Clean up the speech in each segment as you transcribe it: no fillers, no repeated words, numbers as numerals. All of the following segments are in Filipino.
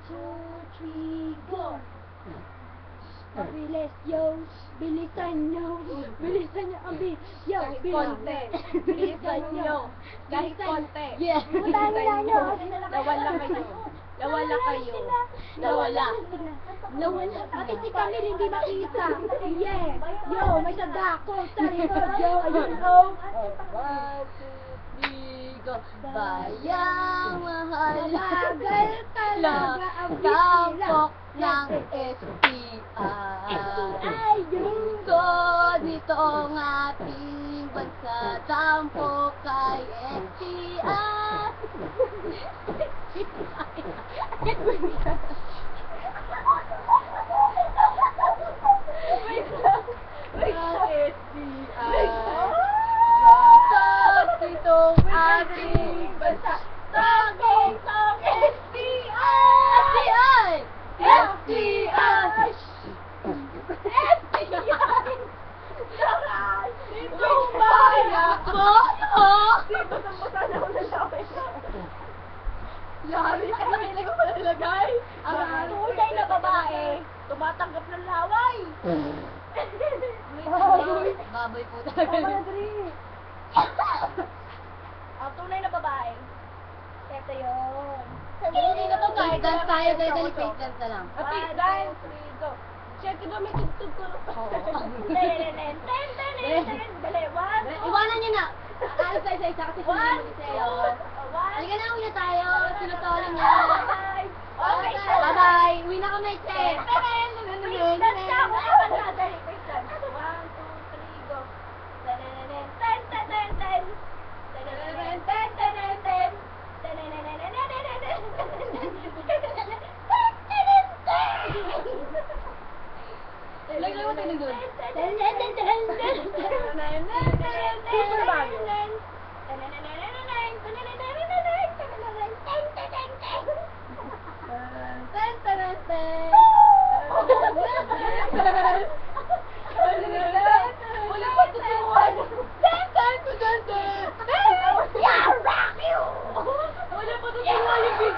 2, 3, go! Mabilis, yo! Bilisan nyo! Bilisan nyo ang yo! Kahit konti. Bilisan nyo. Kahit konti. Yeah! Putahin na nyo! Nawala kayo. Nawala kayo. Nawala. Nawala. Pati si Camille hindi makita. Yeah! Yo! May sadako sa likod, yo! Ayun, oh! 1, 2, 3, go. Bayang mahalagal talaga ang tampok ng STI. Gusto nito ang ating bansa, tampok kay STI. Itong ating bansa, tampok ng STI. STI! Tumbayak mo! Dito sa mata na ako nalawin. Yari, ano may ilagay mo nalagay? Ang tunay na babae, tumatanggap ng laway. Baboy po talaga. Ang tunay na babae, ito yun. Hindi na to kahit dance tayo, dahil face dance na lang. Face dance, go. Siyempre daw may tugtog ko. Iwanan niyo na. Alas sa isa-isa kasi sila mo sa'yo. Halika na, uwi na tayo. Sinutolong niya. Bye-bye. Uwi na kami, Che. Face dance na ako. Dali, face dance. 1, 2, 3, go. Ten, ten, ten, ten. Ten, ten, ten, ten. Lagay mo tayo doon. Super Mario. Wala pa tuturuan. Yeah, rock you! Wala pa tuturuan yung big.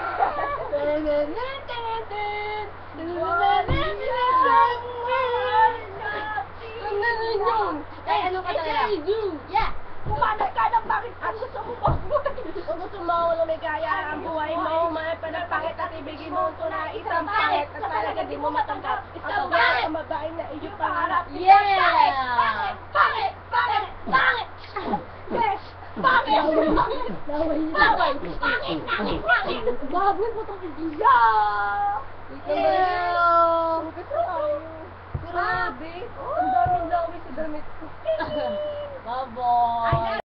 Ano ka talaga? Yeah! Pumanag ka ng bakit ang gusto mo mabuhay. Kung gusto mo lumigaya ang buhay mo, may panagpangit at ibigin mo ito na isang pangit at talaga di mo matanggap. Isang pangit ang babae na iyong pangarap. Yeah! Pangit! Pangit! Pangit! Yes! Pangit! Pangit! Pangit! Pangit! Pangit! Baboy mo itong idiya! Yeah! Grabe! Ang daming dami sa damit ko. Baboy!